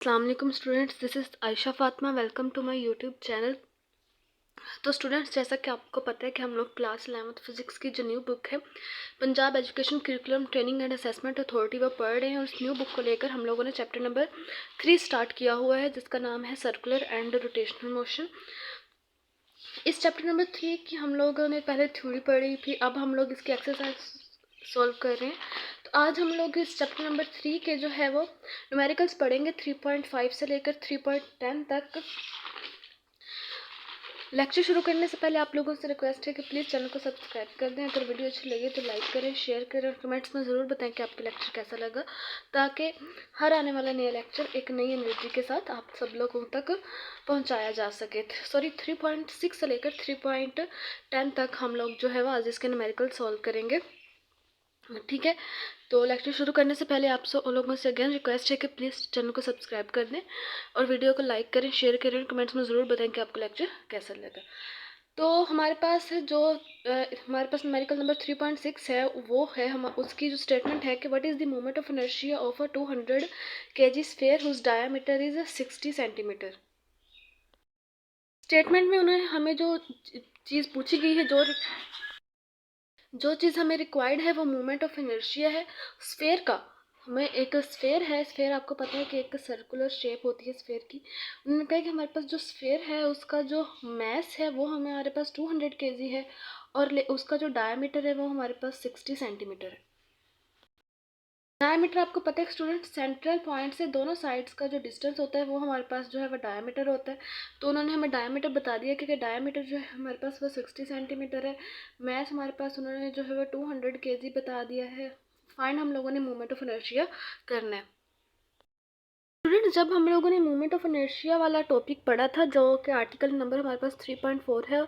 अस्सलाम वालेकुम students, this is Ayesha Fatima. Welcome to my YouTube channel. तो स्टूडेंट्स, जैसा कि आपको पता है कि हम लोग क्लास 11th फिजिक्स की जो न्यू बुक है Punjab education curriculum training and assessment authority वो पढ़ रहे हैं। और उस न्यू बुक को लेकर हम लोगों ने चैप्टर नंबर 3 स्टार्ट किया हुआ है, जिसका नाम है सर्कुलर एंड रोटेशनल मोशन। इस चैप्टर नंबर 3 की हम लोगों ने पहले थ्योरी पढ़ी थी, अब हम लोग इसकी एक्सरसाइज सॉल्व कर रहे हैं। तो आज हम लोग इस चैप्टर नंबर 3 के जो है वो न्यूमेरिकल्स पढ़ेंगे 3.5 से लेकर 3.10 तक। लेक्चर शुरू करने से पहले आप लोगों से रिक्वेस्ट है कि प्लीज़ चैनल को सब्सक्राइब कर दें। अगर वीडियो अच्छी लगे तो लाइक करें, शेयर करें और कमेंट्स में ज़रूर बताएं कि आपका लेक्चर कैसा लगा, ताकि हर आने वाला नया लेक्चर एक नई एनर्जी के साथ आप सब लोगों तक पहुंचाया जा सके। 3.6 से लेकर 3.10 तक हम लोग जो है वो आज इसके न्यूमेरिकल सॉल्व करेंगे, ठीक है। तो लेक्चर शुरू करने से पहले आप सब लोगों से अगेन रिक्वेस्ट है कि प्लीज़ चैनल को सब्सक्राइब कर दें और वीडियो को लाइक करें, शेयर करें और कमेंट्स में ज़रूर बताएं कि आपको लेक्चर कैसा लगा। तो हमारे पास हमारे पास न्यूमेरिकल नंबर 3.6 है, वो है हम उसकी जो स्टेटमेंट है कि what is the moment of inertia of a 200 kg sphere whose diameter is 60 centimetre. Statement में उन्हें हमें जो चीज़ पूछी गई है, जो चीज़ हमें रिक्वायर्ड है वो मोमेंट ऑफ इनर्शिया है स्फेयर का। हमें एक स्फेयर है, स्फेयर आपको पता है कि एक सर्कुलर शेप होती है स्फेयर की। उन्होंने कहा कि हमारे पास जो स्फेयर है उसका जो मैस है वो हमारे पास 200 kg है और उसका जो डायमीटर है वो हमारे पास 60 सेंटीमीटर है। डायमीटर आपको पता है स्टूडेंट, सेंट्रल पॉइंट से दोनों साइड्स का जो डिस्टेंस होता है वो हमारे पास जो है वो डायमीटर होता है। तो उन्होंने हमें डायमीटर बता दिया क्योंकि डायमीटर जो है हमारे पास वो 60 सेंटीमीटर है। मैथ हमारे पास उन्होंने जो है वो 200 kg बता दिया है। फाइंड हम लोगों ने मोमेंट ऑफ इनर्शिया करना है। स्टूडेंट, जब हम लोगों ने मोमेंट ऑफ इनर्शिया वाला टॉपिक पढ़ा था, जो कि आर्टिकल नंबर हमारे पास 3.4 है,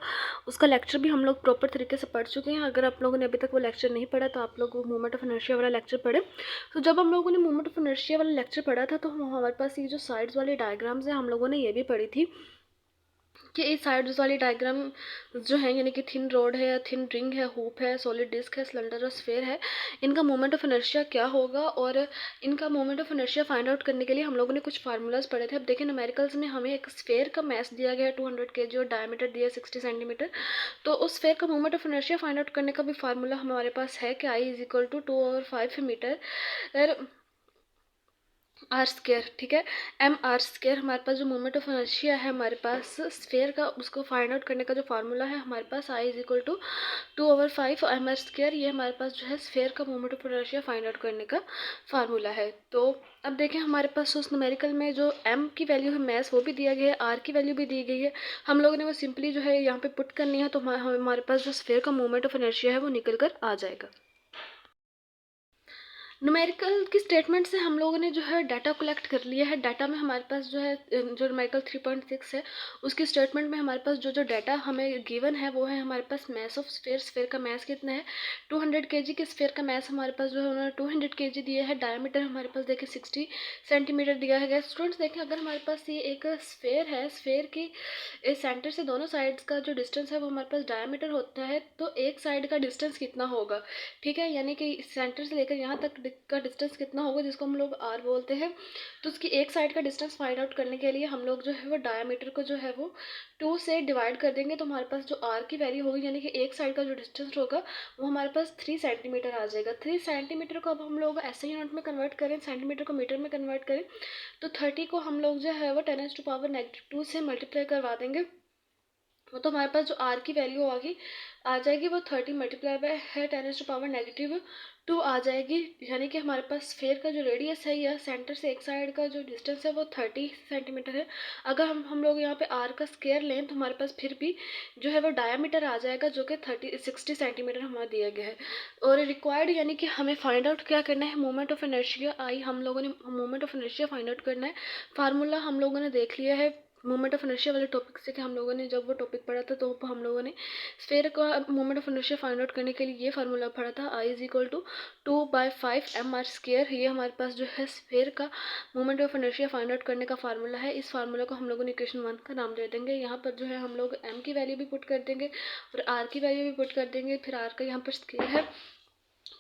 उसका लेक्चर भी हम लोग प्रॉपर तरीके से पढ़ चुके हैं। अगर आप लोगों ने अभी तक वो लेक्चर नहीं पढ़ा तो आप लोग मोमेंट ऑफ इनर्शिया वाला लेक्चर पढ़े। तो जब हम लोगों ने मोमेंट ऑफ इनर्शिया वाला लेक्चर पढ़ा था तो हमारे पास ये जो साइड्स वाली डायग्राम्स हैं हम लोगों ने ये भी पढ़ी थी कि इस साइड्स वाली डायग्राम जो है, यानी कि थिन रॉड है, थिन रिंग है, हुप है, सॉलिड डिस्क है, सिलेंडर और स्फेयर है, इनका मोमेंट ऑफ इनर्शिया क्या होगा। और इनका moment of inertia find out करने के लिए हम लोगों ने कुछ फार्मूलाज पढ़े थे। अब देखिए, न्यूमेरिकल्स में हमें एक स्फेयर का मैस दिया गया है 200 kg और डायमीटर दिया है 60 सेंटीमीटर। तो उस स्फेयर का moment of inertia find out करने का भी फार्मूला हमारे पास है कि I is equal to 2/5 metre R square, ठीक है, एम आर स्क्र। हमारे पास जो मोमेंट ऑफ इनर्शिया है हमारे पास स्फेयर का, उसको फाइंड आउट करने का जो फार्मूला है हमारे पास I is equal to 2/5 M R square. ये हमारे पास जो है स्फेयर का moment of inertia find out करने का फार्मूला है। तो अब देखें, हमारे पास उस न्यूमेरिकल में जो एम की वैल्यू है मैस वो भी दिया गया है, आर की वैल्यू भी दी गई है। हम लोगों ने वो सिंपली जो है यहाँ पे पुट करनी है, तो हमारे पास जो स्फेयर का मोमेंट ऑफ इनर्शिया है वो निकल कर आ जाएगा। न्यूमेरिकल की स्टेटमेंट से हम लोगों ने जो है डाटा कलेक्ट कर लिया है। डाटा में हमारे पास जो है जो न्यूमेरिकल 3.6 है उसकी स्टेटमेंट में हमारे पास जो डाटा हमें गिवन है वो है हमारे पास मैस ऑफ स्फेयर। स्फेयर का मैस कितना है 200 kg के स्फेयर का मैस हमारे पास जो है उन्होंने 200 kg दिया है। डायमीटर हमारे पास देखिए 60 सेंटीमीटर दिया है। स्टूडेंट्स देखें, अगर हमारे पास ये एक स्फेयर है, स्फेयर की इस सेंटर से दोनों साइड्स का जो डिस्टेंस है वो हमारे पास डायमीटर होता है, तो एक साइड का डिस्टेंस कितना होगा, ठीक है, यानी कि सेंटर से लेकर यहाँ तक का डिस्टेंस कितना होगा जिसको हम लोग आर बोलते हैं। तो उसकी एक साइड का डिस्टेंस फाइंड आउट करने के लिए हम लोग जो है वो डायमीटर को जो है वो 2 से डिवाइड कर देंगे, तो हमारे पास जो आर की वैल्यू होगी यानी कि एक साइड का जो डिस्टेंस होगा वो हमारे पास 3 सेंटीमीटर आ जाएगा। 3 सेंटीमीटर को अब हम लोग ऐसे यूनिट में कन्वर्ट करें, सेंटीमीटर को मीटर में कन्वर्ट करें, तो 30 को हम लोग जो है वो 10⁻⁻2 से मल्टीप्लाई करवा देंगे। तो हमारे पास जो आर की वैल्यू आ जाएगी वो 30 मल्टीप्लाई बाय है 10⁻⁻2 आ जाएगी। यानी कि हमारे पास स्फेयर का जो रेडियस है या सेंटर से एक साइड का जो डिस्टेंस है वो 30 सेंटीमीटर है। अगर हम लोग यहाँ पे आर का स्क्वायर लें तो हमारे पास फिर भी जो है वो डायमीटर आ जाएगा जो कि 60 सेंटीमीटर हमारा दिया गया है। और रिक्वायर्ड यानी कि हमें फाइंड आउट क्या करना है, मोमेंट ऑफ इनर्शिया आई हम लोगों ने moment of inertia find out करना है। फार्मूला हम लोगों ने देख लिया है मोमेंट ऑफ इनर्शिया वाले टॉपिक से कि हम लोगों ने जब वो टॉपिक पढ़ा था तो हम लोगों ने स्फेयर का moment of inertia find out करने के लिए ये फार्मूला पढ़ा था, I is equal to 2/5 M R square. ये हमारे पास जो है स्फेयर का moment of inertia find out करने का फार्मूला है। इस फार्मूला को हम लोगों ने इक्वेशन 1 का नाम दे देंगे। यहाँ पर जो है हम लोग एम की वैल्यू भी पुट कर देंगे और आर की वैल्यू भी पुट कर देंगे। फिर आर का यहाँ पर स्केयर है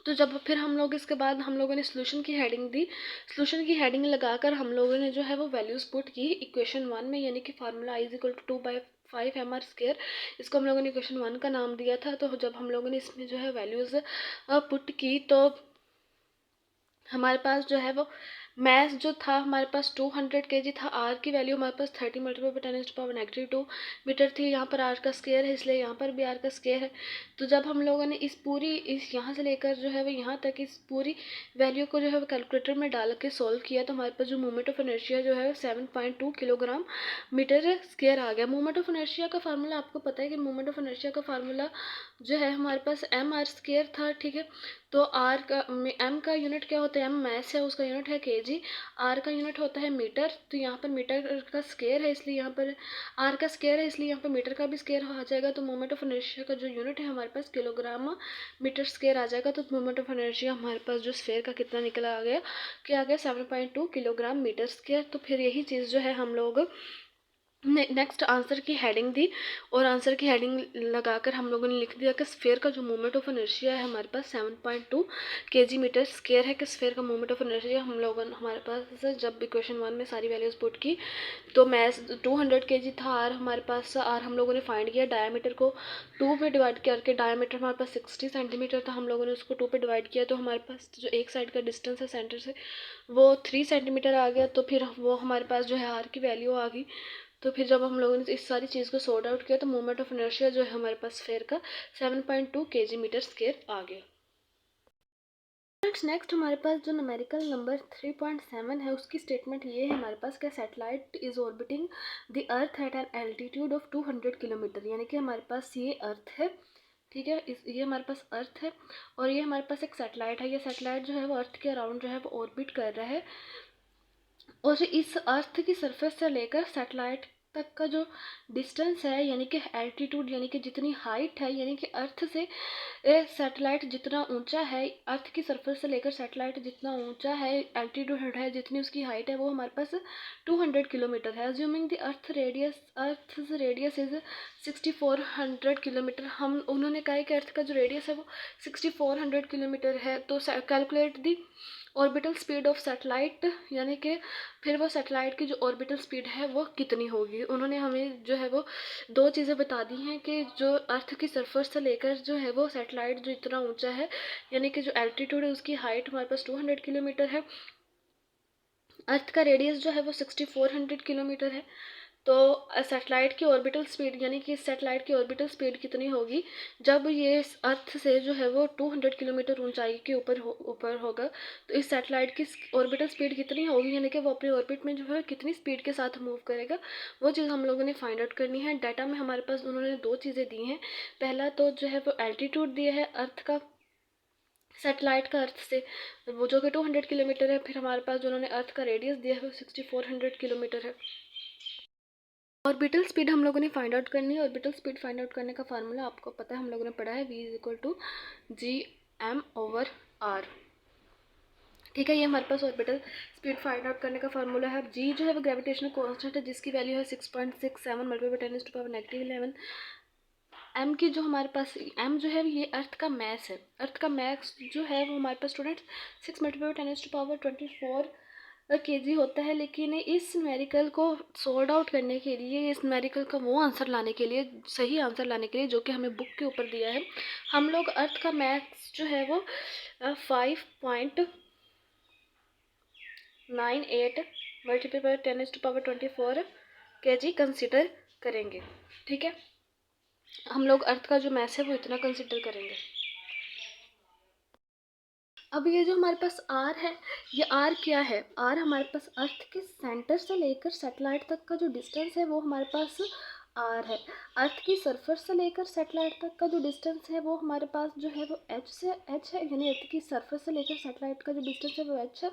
तो जब फिर हम लोग इसके बाद हम लोगों ने सॉल्यूशन की हेडिंग दी, सॉल्यूशन की हेडिंग लगाकर हम लोगों ने जो है वो वैल्यूज़ पुट की इक्वेशन 1 में, यानी कि फार्मूला I = 2/5 mr²। इसको हम लोगों ने इक्वेशन 1 का नाम दिया था। तो जब हम लोगों ने इसमें जो है वैल्यूज़ पुट की तो हमारे पास जो है वो मैथ जो था हमारे पास 200 kg था। आर की वैल्यू हमारे पास 30 × 10⁻⁻² मीटर थी। यहाँ पर आर का स्क्वायर है, इसलिए यहाँ पर भी आर का स्क्वायर है। तो जब हम लोगों ने इस यहाँ से लेकर जो है वो यहाँ तक इस पूरी वैल्यू को जो है वो कैलकुलेटर में डाल के सोल्व किया, तो हमारे पास जो मोमेंट ऑफ इनर्शिया जो है 7.2 किलोग्राम मीटर स्क्वायर आ गया। मोमेंट ऑफ इनर्शिया का फार्मूला आपको पता है कि मोमेंट ऑफ इनर्शिया का फार्मूला जो है हमारे पास mr² था, ठीक है। तो आर का एम का यूनिट क्या होता है, एम मैस है, उसका यूनिट है केजी। आर का यूनिट होता है मीटर, तो यहाँ पर मीटर का स्क्वायर है, इसलिए यहाँ पर आर का स्क्वायर है, इसलिए यहाँ पर मीटर का भी स्क्वायर आ जाएगा। तो मोमेंट ऑफ इनर्शिया का जो यूनिट है हमारे पास किलोग्राम मीटर स्क्वायर आ जाएगा। तो मोमेंट ऑफ इनर्शिया हमारे पास जो स्फेयर का कितना निकला आ गया, क्या आ गया 7.2 किलोग्राम मीटर स्क्वायर। तो फिर यही चीज़ जो है हम लोग नेक्स्ट आंसर की हेडिंग दी, और आंसर की हेडिंग लगाकर हम लोगों ने लिख दिया कि स्फेयर का जो मोमेंट ऑफ इनर्शिया है हमारे पास 7.2 kg मीटर स्क्वायर है। कि स्फेयर का मोमेंट ऑफ इनर्शिया हम लोगों हमारे पास जब इक्वेशन 1 में सारी वैल्यूज पुट की तो मैस 200 kg था। आर हमारे पास, आर हम लोगों ने फाइंड किया, डायमीटर को 2 में डिवाइड करके, डायमीटर हमारे पास 60 सेंटीमीटर था, हम लोगों ने उसको 2 पे डिवाइड किया, तो हमारे पास जो एक साइड का डिस्टेंस है सेंटर से वो 3 सेंटीमीटर आ गया। तो फिर वो हमारे पास जो है आर की वैल्यू आ गई। तो फिर जब हम लोगों ने इस सारी चीज़ को सॉर्ट आउट किया तो मोमेंट ऑफ इनर्शिया जो है हमारे पास स्फेयर का 7.2 kg मीटर स्क्वायर आ गया। नेक्स्ट हमारे पास जो न्यूमेरिकल नंबर 3.7 है उसकी स्टेटमेंट ये है हमारे पास कि satellite is orbiting the earth at an altitude of 200 kilometre, यानी कि हमारे पास ये अर्थ है, ठीक है। ये हमारे पास अर्थ है और ये हमारे पास एक सैटेलाइट है। ये सैटेलाइट जो है वो अर्थ के अराउंड जो है वो ऑर्बिट कर रहा है, और इस अर्थ की सरफेस से लेकर सैटेलाइट तक का जो डिस्टेंस है, यानी कि एल्टीट्यूड, यानी कि जितनी हाइट है, यानी कि अर्थ से सैटेलाइट जितना ऊंचा है, अर्थ की सरफेस से लेकर सैटेलाइट जितना ऊंचा है, एल्टीट्यूड है, जितनी उसकी हाइट है, वो हमारे पास 200 किलोमीटर है। Assuming the earth radius is 6400 kilometre. हम उन्होंने कहा है कि अर्थ का जो रेडियस है वो 6400 किलोमीटर है। तो calculate the orbital speed of satellite, यानी कि फिर वो सैटेलाइट की जो ऑर्बिटल स्पीड है वो कितनी होगी। उन्होंने हमें जो है वो दो चीज़ें बता दी हैं कि जो अर्थ की सरफेस से लेकर जो है वो सैटेलाइट जो इतना ऊंचा है, यानी कि जो एल्टीट्यूड है उसकी हाइट हमारे पास 200 किलोमीटर है, अर्थ का रेडियस जो है वो 6400 किलोमीटर है। तो सैटेलाइट की ऑर्बिटल स्पीड, यानी कि सैटेलाइट की ऑर्बिटल स्पीड कितनी होगी जब ये अर्थ से जो है वो 200 किलोमीटर ऊंचाई के ऊपर होगा, तो इस सैटेलाइट की ऑर्बिटल स्पीड कितनी होगी, यानी कि वो अपनी ऑर्बिट में जो है कितनी स्पीड के साथ मूव करेगा, वो चीज़ हम लोगों ने फाइंड आउट करनी है। डाटा में हमारे पास उन्होंने दो चीज़ें दी हैं। पहला तो जो है वो एल्टीट्यूड दिया है अर्थ का, सैटेलाइट का अर्थ से, वो जो कि 200 किलोमीटर है। फिर हमारे पास जो उन्होंने अर्थ का रेडियस दिया है वो 6400 किलोमीटर है। ऑर्बिटल स्पीड हम लोगों ने फाइंड आउट करनी है। ऑर्बिटल स्पीड फाइंड आउट करने का फार्मूला आपको पता है, हम लोगों ने पढ़ा है, v=gm/r, ठीक है। ये हमारे पास ऑर्बिटल स्पीड फाइंड आउट करने का फार्मूला है। जी जो है वो ग्रेविटेशनल कांस्टेंट है जिसकी वैल्यू है 6.67 × 10⁻⁻11। एम की जो हमारे पास एम जो है ये अर्थ का मैस है। अर्थ का मैस जो है वो हमारे पास स्टूडेंट 6 × 10⁻24 केजी होता है। लेकिन इस न्यूमेरिकल को सॉल्व आउट करने के लिए, इस न्यूमेरिकल का वो आंसर लाने के लिए, सही आंसर लाने के लिए जो कि हमें बुक के ऊपर दिया है, हम लोग अर्थ का मैक्स जो है वो 5.98 × 10⁻24 केजी कंसिडर करेंगे, ठीक है। हम लोग अर्थ का जो मैस है वो इतना कंसिडर करेंगे। अब ये जो हमारे पास आर है, ये आर क्या है, आर हमारे पास अर्थ के सेंटर से लेकर सैटेलाइट तक का जो डिस्टेंस है वो हमारे पास आर है। अर्थ की सरफेस से लेकर सैटेलाइट तक का जो डिस्टेंस है वो हमारे पास जो है वो एच है, यानी अर्थ की सरफेस से लेकर सैटेलाइट का जो डिस्टेंस है वो एच है।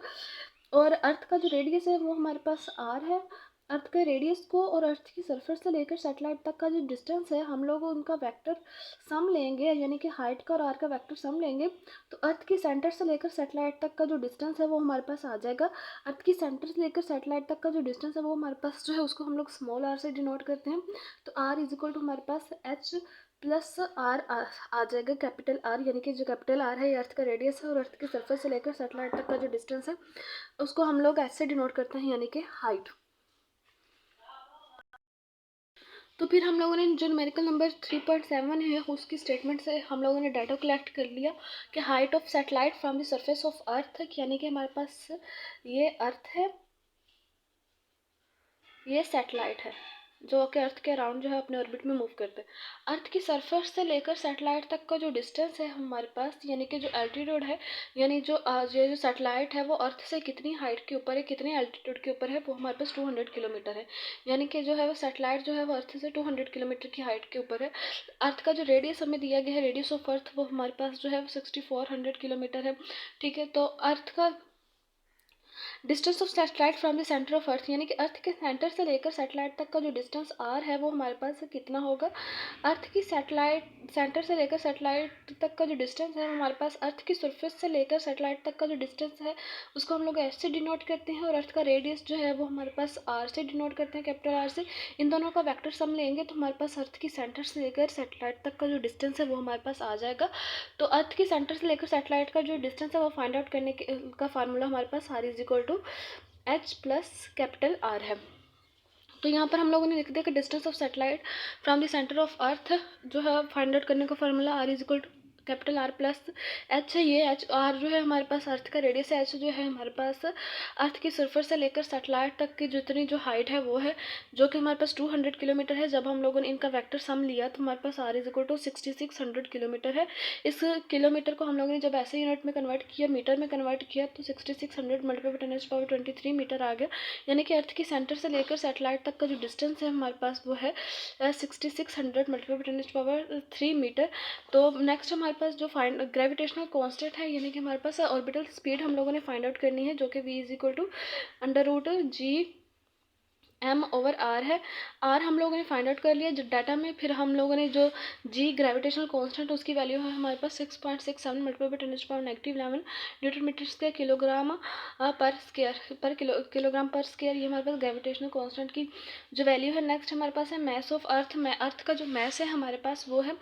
और अर्थ का जो रेडियस है वो हमारे पास आर है। अर्थ के रेडियस को और अर्थ की सरफेस से लेकर सैटेलाइट तक का जो डिस्टेंस है, हम लोग उनका वेक्टर सम लेंगे, यानी कि हाइट का और आर का वेक्टर सम लेंगे। तो अर्थ की सेंटर से लेकर सैटेलाइट तक का जो डिस्टेंस है वो हमारे पास आ जाएगा। अर्थ की सेंटर से लेकर सैटेलाइट तक का जो डिस्टेंस है वो हमारे पास जो है उसको हम लोग स्मॉल आर से डिनोट करते हैं। तो आर इज इक्वल टू हमारे पास एच प्लस आर आ जाएगा, कैपिटल आर, यानी कि जो कैपिटल आर है ये अर्थ का रेडियस है और अर्थ की सरफेस से लेकर सैटेलाइट तक का जो डिस्टेंस है उसको हम लोग ऐसे डिनोट करते हैं, यानी कि हाइट। तो फिर हम लोगों ने जो न्यूमेरिकल नंबर 3.7 है उसकी स्टेटमेंट से हम लोगों ने डाटा कलेक्ट कर लिया कि height of satellite from the surface of earth, यानी कि हमारे पास ये अर्थ है, ये सैटेलाइट है जो कि अर्थ के अराउंड जो है अपने ऑर्बिट में मूव करते हैं। अर्थ की सरफेस से लेकर सैटेलाइट तक का जो डिस्टेंस है हमारे पास, यानी कि जो एल्टीट्यूड है, यानी ये जो सैटेलाइट है वो अर्थ से कितनी हाइट के ऊपर है, कितने एल्टीट्यूड के ऊपर है, वो हमारे पास 200 किलोमीटर है। यानी कि जो है वो सैटेलाइट जो है वो अर्थ से 200 किलोमीटर की हाइट के ऊपर है। अर्थ का जो रेडियस हमें दिया गया है, रेडियस ऑफ अर्थ, वो हमारे पास जो है वो 6400 किलोमीटर है। ठीक है, तो अर्थ का distance of satellite from the centre of अर्थ, यानी कि अर्थ के सेंटर से लेकर सैटेलाइट तक का जो डिस्टेंस आर है वो हमारे पास कितना होगा। अर्थ की सैटेलाइट सेंटर से लेकर सैटेलाइट तक का जो डिस्टेंस है हमारे पास अर्थ की सरफेस से लेकर सैटेलाइट तक का जो डिस्टेंस है उसको हम लोग एस से डिनोट करते हैं, और अर्थ का रेडियस जो है वो हमारे पास आर से डिनोट करते हैं, कैपिटल आर से। इन दोनों का वेक्टर सम लेंगे तो हमारे पास अर्थ की सेंटर से लेकर सैटेलाइट तक का जो डिस्टेंस है वो हमारे पास आ जाएगा। तो अर्थ की सेंटर से लेकर सैटेलाइट का जो डिस्टेंस है वो फाइंड आउट करने का फार्मूला हमारे पास R is equal to H plus capital R है। तो यहाँ पर हम लोगों ने लिख दिया कि distance of satellite from the centre of earth जो है फाइंड आउट करने का formula R is equal to capital R plus H है। ये एच आर जो है हमारे पास अर्थ का रेडियस है, एच जो है हमारे पास अर्थ की सरफेस से लेकर सैटेलाइट तक की जितनी जो हाइट है वो है, जो कि हमारे पास 200 किलोमीटर है। जब हम लोगों ने इनका वेक्टर सम लिया तो हमारे पास R is equal to 6600 kilometre है। इस किलोमीटर को हम लोगों ने जब ऐसे यूनिट में कन्वर्ट किया, मीटर में कन्वर्ट किया, तो 6600 मल्टीप्लाई बाय 10⁻23 मीटर आ गया। यानी कि अर्थ की सेंटर से लेकर सैटेलाइट तक का जो डिस्टेंस है हमारे पास वो है 6600 मल्टीप्लाई बाय 10⁻3 मीटर। तो नेक्स्ट हमारे पास जो फाइंड ग्रेविटेशनल कांस्टेंट है, यानी कि हमारे पास ऑर्बिटल स्पीड हम लोगों ने फाइंड आउट करनी है, जो कि v is equal to √g m/r है। r हम लोगों ने फाइंड आउट कर लिया जो डाटा में। फिर हम लोगों ने जो g ग्रेविटेशनल कांस्टेंट उसकी वैल्यू है हमारे पास 6.67 multiply by 10⁻11 newton metre square kilogram kilogram per square, ये हमारे पास ग्रेविटेशनल कांस्टेंट की जो वैल्यू है। नेक्स्ट हमारे पास है मैस ऑफ अर्थ। अर्थ का जो मैस है हमारे पास वो है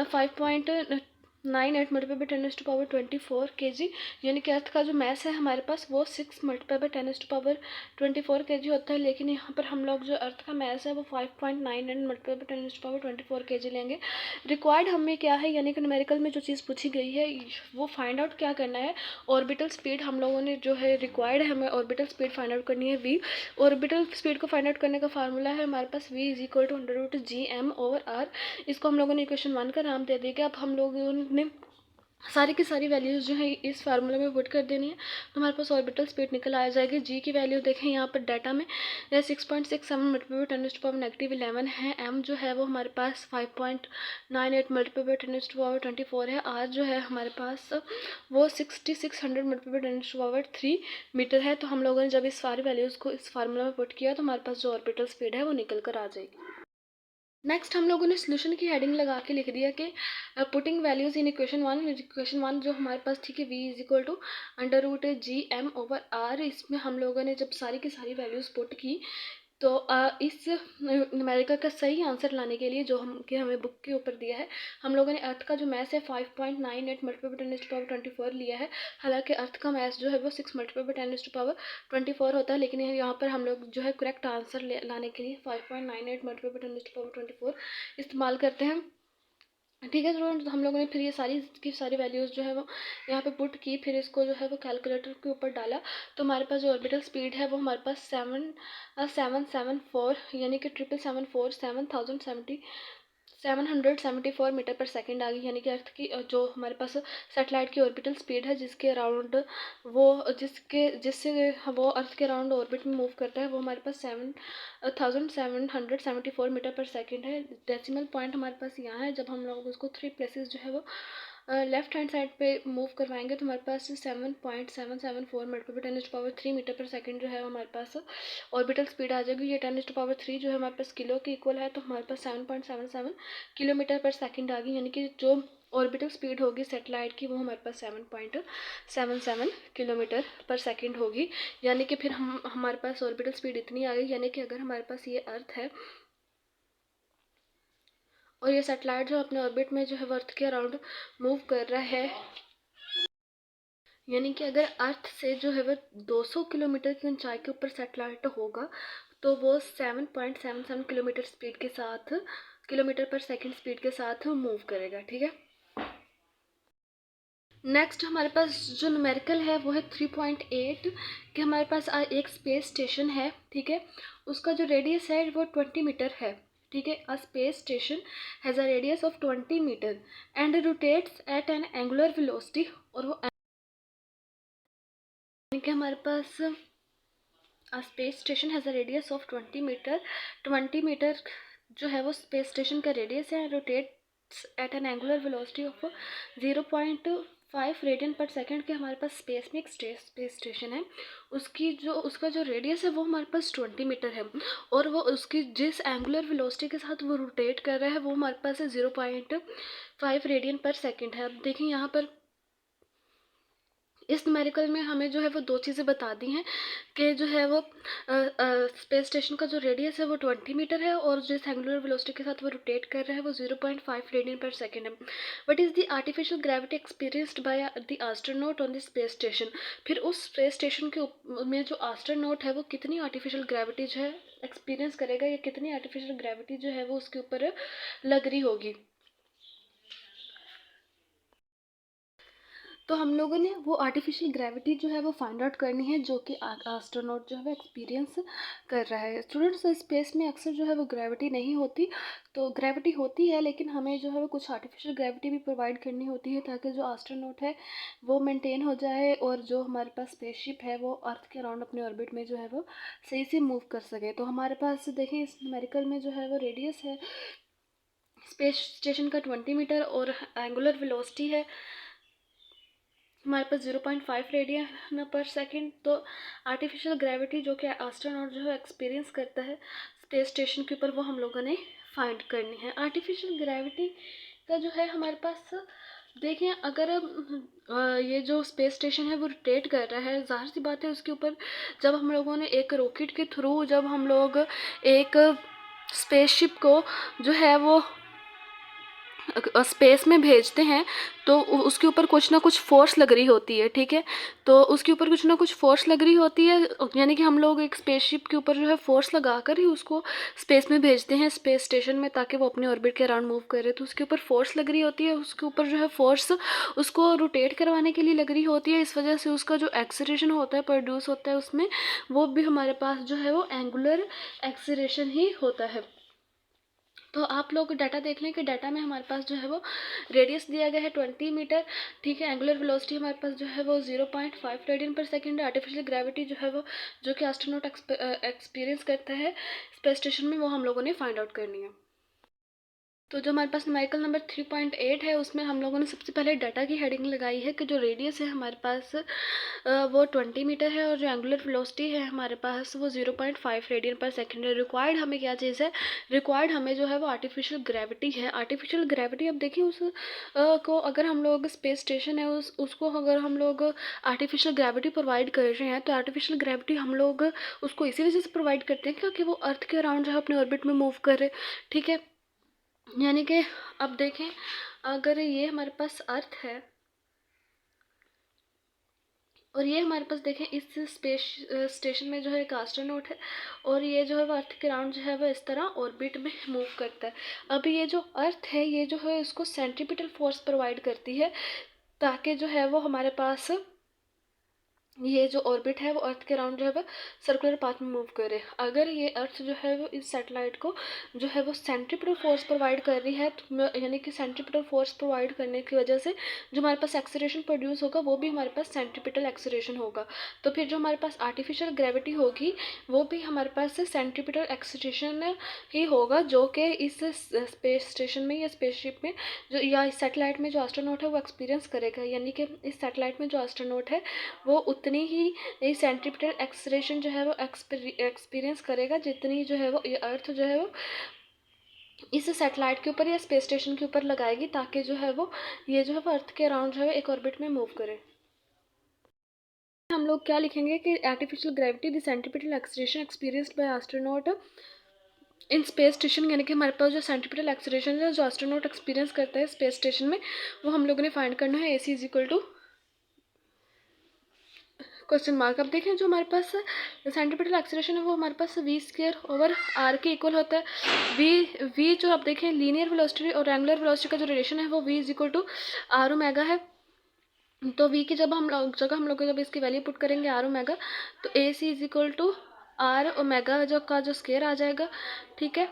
5.98 मल्टीप्लाई बाय 10⁻24 kg, यानी कि अर्थ का जो मैस है हमारे पास वो 6 मल्टीप्लाई बाय 10⁻24 kg होता है। लेकिन यहाँ पर हम लोग जो अर्थ का मैस है वो 5.99 मल्टीप्लाई बाय 10⁻24 kg लेंगे। रिक्वायर्ड हमें क्या है, यानी कि न्यूमेरिकल में जो चीज़ पूछी गई है वो फाइंड आउट क्या करना है, ऑर्बिटल स्पीड हम लोगों ने जो है रिक्वायर्ड है हमें ऑर्बिटल स्पीड फाइंड आउट करनी है v। ऑर्बिटल स्पीड को फाइंड आउट करने का फार्मूला है हमारे पास v is equal to √gm/r। इसको हम लोगों ने इक्वेशन 1 का नाम दे दिया। अब हम लोगों ने सारी की सारी वैल्यूज़ जो है इस फार्मूले में पुट कर देनी है, तो हमारे पास ऑर्बिटल स्पीड निकल आ जाएगी। जी की वैल्यू देखें यहाँ पर डाटा में 6.67 मल्टीप्लाई बाय 10⁻11 है। एम जो है वो हमारे पास 5.98 मल्टीप्लाई बाय 10⁻24 है। आर जो है हमारे पास वो 6600 मल्टीप्लाई बाय 10⁻3 मीटर है। तो हम लोगों ने जब इस सारी वैल्यूज़ को इस फार्मूला में पुट किया तो हमारे पास जो ऑर्बिटल स्पीड है वो निकल कर आ जाएगी। नेक्स्ट हम लोगों ने सोल्यूशन की हेडिंग लगा के लिख दिया कि putting values in equation one जो हमारे पास थी कि v is equal to √gm/r। इसमें हम लोगों ने जब सारी की सारी वैल्यूज पुट की तो इस न्यूमेरिकल का सही आंसर लाने के लिए जो हमें बुक के ऊपर दिया है, हम लोगों ने अर्थ का जो मैस है 5.98 मल्टीप्लाई बाय 10⁻24 लिया है। हालांकि अर्थ का मैस जो है वो 6 मल्टीप्लाई बाय 10⁻24 होता है, लेकिन यहाँ पर हम लोग जो है करेक्ट आंसर लाने के लिए 5.98 मल्टीप्लाई बाय 10⁻24 इस्तेमाल करते हैं। ठीक है स्टूडेंट, हम लोगों ने फिर ये सारी की सारी वैल्यूज़ जो है वो यहाँ पे पुट की, फिर इसको जो है वो कैलकुलेटर के ऊपर डाला तो हमारे पास जो ऑर्बिटल स्पीड है वो हमारे पास 774 यानी कि 774 मीटर पर सेकंड आ गई। यानी कि अर्थ की जो हमारे पास सैटेलाइट की ऑर्बिटल स्पीड है जिसके अराउंड जिससे वो अर्थ के अराउंड ऑर्बिट में मूव करता है वो हमारे पास 7774 मीटर पर सेकंड है। डेसिमल पॉइंट हमारे पास यहाँ है। जब हम लोग उसको 3 प्लेसेस जो है वो लेफ्ट हैंड साइड पे मूव करवाएंगे तो हमारे पास 7.774 मल्टीप्लाई बाय 10⁻3 मीटर पर सेकंड जो है हमारे पास ऑर्बिटल स्पीड आ जाएगी। ये 10⁻3 जो है हमारे पास किलो के इक्वल है, तो हमारे पास 7.77 किलोमीटर पर सेकंड आ गई। यानी कि जो ऑर्बिटल स्पीड होगी सैटेलाइट की वो हमारे पास 7.77 किलोमीटर पर सेकंड होगी। यानी कि फिर हमारे पास ऑर्बिटल स्पीड इतनी आ गई। यानी कि अगर हमारे पास ये अर्थ है और ये सैटेलाइट जो अपने ऑर्बिट में जो है वो अर्थ के अराउंड मूव कर रहा है। यानी कि अगर अर्थ से जो है वो 200 किलोमीटर की ऊंचाई के ऊपर सैटेलाइट होगा तो वो 7.77 किलोमीटर स्पीड के साथ, किलोमीटर पर सेकंड स्पीड के साथ मूव करेगा। ठीक है, नेक्स्ट हमारे पास जो न्यूमेरिकल है वो है 3.8 कि हमारे पास एक स्पेस स्टेशन है। ठीक है, उसका जो रेडियस है वो 20 मीटर है। ठीक है, a space station has a radius of 20 metre and rotates at an angular velocity. और वो यानी कि हमारे पास a space station has a radius of 20 metre, 20 metre जो है वो स्पेस स्टेशन का रेडियस है, rotates at an angular velocity of 0.5 radian per second के हमारे पास स्पेस में एक स्पेस स्टेशन है। उसका जो रेडियस है वो हमारे पास 20 मीटर है और वो उसकी जिस एंगुलर वेलोसिटी के साथ वो रोटेट कर रहा है वो हमारे पास है 0.5 रेडियन पर सेकंड है। अब देखिए यहाँ पर इस न्यूमेरिकल में हमें जो है वो दो चीज़ें बता दी हैं कि जो है वो स्पेस स्टेशन का जो रेडियस है वो 20 मीटर है और जिस एंगुलर वेलोसिटी के साथ वो रोटेट कर रहा है वो 0.5 रेडियन पर सेकेंड है। What is the artificial gravity experienced by the astronaut on the space station. फिर उस स्पेस स्टेशन के में जो एस्ट्रोनॉट है वो कितनी आर्टिफिशियल ग्रेविटी जो है एक्सपीरियंस करेगा या कितनी आर्टिफिशियल ग्रेविटी जो है वो उसके ऊपर लग रही होगी। तो हम लोगों ने वो आर्टिफिशियल ग्रेविटी जो है वो फाइंड आउट करनी है जो कि एस्ट्रोनॉट जो है वो एक्सपीरियंस कर रहा है। स्टूडेंट्स, स्पेस में अक्सर जो है वो ग्रेविटी नहीं होती, तो ग्रेविटी होती है लेकिन हमें जो है वो कुछ आर्टिफिशियल ग्रेविटी भी प्रोवाइड करनी होती है ताकि जो एस्ट्रोनॉट है वो मेंटेन हो जाए और जो हमारे पास स्पेसशिप है वो अर्थ के अराउंड अपने ऑर्बिट में जो है वो सही से मूव कर सके। तो हमारे पास देखें इस न्यूमेरिकल में जो है वो रेडियस है स्पेस स्टेशन का 20 मीटर और एंगुलर वेलोसिटी है हमारे पास 0.5 रेडियन पर सेकेंड। तो आर्टिफिशियल ग्रेविटी जो कि एस्ट्रोनॉट जो है एक्सपीरियंस करता है स्पेस स्टेशन के ऊपर वो हम लोगों ने फाइंड करनी है। आर्टिफिशियल ग्रेविटी का जो है हमारे पास देखें अगर ये जो स्पेस स्टेशन है वो रोटेट कर रहा है, जाहिर सी बात है उसके ऊपर जब हम लोगों ने एक रॉकेट के थ्रू जब हम लोग एक स्पेसशिप को जो है वो स्पेस में भेजते हैं तो उसके ऊपर कुछ ना कुछ फोर्स लग रही होती है। ठीक है, तो उसके ऊपर कुछ ना कुछ फोर्स लग रही होती है, यानी कि हम लोग एक स्पेसशिप के ऊपर जो है फोर्स लगा कर ही उसको स्पेस में भेजते हैं स्पेस स्टेशन में ताकि वो अपने ऑर्बिट के अराउंड मूव करे। तो उसके ऊपर फोर्स लग रही होती है, उसके ऊपर जो है फोर्स उसको रोटेट करवाने के लिए लग रही होती है, इस वजह से उसका जो एक्सीलरेशन होता है प्रोड्यूस होता है उसमें वो भी हमारे पास जो है वो एंगुलर एक्सीलरेशन ही होता है। तो आप लोग डाटा देख लें कि डाटा में हमारे पास जो है वो रेडियस दिया गया है 20 मीटर। ठीक है, एंगुलर वेलोसिटी हमारे पास जो है वो 0.5 रेडियन पर सेकेंड है। आर्टिफिशियल ग्रेविटी जो है वो जो कि एस्ट्रोनॉट एक्सपीरियंस करता है स्पेस स्टेशन में वो हम लोगों ने फाइंड आउट करनी है। तो जो हमारे पास न्यूमेरिकल नंबर 3.8 है उसमें हम लोगों ने सबसे पहले डाटा की हेडिंग लगाई है कि जो रेडियस है हमारे पास वो 20 मीटर है और जो एंगुलर वेलोसिटी है हमारे पास वो 0.5 रेडियन पर सेकेंड है। रिक्वायर्ड हमें क्या चीज़ है, रिक्वायर्ड हमें जो है वो आर्टिफिशियल ग्रेविटी है। आर्टिफिशियल ग्रेविटी अब देखिए उस को अगर हम लोग स्पेस स्टेशन है उसको अगर हम लोग आर्टिफिशियल ग्रेविटी प्रोवाइड कर रहे हैं तो आर्टिफिशियल ग्रेविटी हम लोग उसको इसी वजह से प्रोवाइड करते हैं क्योंकि वो अर्थ के अराउंड जो है अपने ऑर्बिट में मूव करे। ठीक है, यानी कि अब देखें अगर ये हमारे पास अर्थ है और ये हमारे पास देखें इस स्पेस स्टेशन में जो है एक एस्ट्रोनॉट है और ये जो है वो अर्थ के राउंड जो है वो इस तरह ऑर्बिट में मूव करता है। अब ये जो अर्थ है ये जो है इसको सेंट्रीपिटल फोर्स प्रोवाइड करती है ताकि जो है वो हमारे पास ये जो ऑर्बिट है वो अर्थ के अराउंड जो है वो सर्कुलर पाथ में मूव करे। अगर ये अर्थ जो है वो इस सैटेलाइट को जो है वो सेंट्रीपिटल फोर्स प्रोवाइड कर रही है तो यानी कि सेंट्रीपिटल फोर्स प्रोवाइड करने की वजह से जो हमारे पास एक्सीलरेशन प्रोड्यूस होगा वो भी हमारे पास सेंट्रीपिटल एक्सीलरेशन होगा। तो फिर जो हमारे पास आर्टिफिशियल ग्रेविटी होगी वो भी हमारे पास सेंट्रीपिटल एक्सीलरेशन ही होगा जो कि इस स्पेस स्टेशन में या स्पेसशिप में जो या इस सैटेलाइट में जो एस्ट्रोनॉट है वो एक्सपीरियंस करेगा। यानी कि इस सैटेलाइट में जो एस्ट्रोनॉट है वो उतनी ही सेंट्रीपिटल एक्सलेशन जो है वो एक्सपीरियंस करेगा जितनी जो है वो अर्थ जो है वो इस सैटेलाइट के ऊपर या स्पेस स्टेशन के ऊपर लगाएगी ताकि जो है वो ये जो है वो अर्थ के अराउंड जो है एक ऑर्बिट में मूव करे। हम लोग क्या लिखेंगे कि artificial gravity the centripetal acceleration experienced bye astronaut in space station, यानी कि हमारे पास जो सेंट्रीपिटल एक्सीलरेशन है जो एस्ट्रोनॉट एक्सपीरियंस करता है स्पेस स्टेशन में, वो हम लोगों ने फाइंड करना है। AC is equal to question mark. अब देखें जो हमारे पास सेंट्रीपिटल एक्सीलरेशन है वो हमारे पास v² के इक्वल होता है। v जो आप देखें लीनियर वेलोसिटी और एंगुलर वेलोसिटी का जो रिलेशन है वो v is equal to r omega है। तो v की जब हम लोग जब इसकी वैल्यू पुट करेंगे r ओमेगा, तो AC is equal to r omega जो स्केयर आ जाएगा, ठीक है।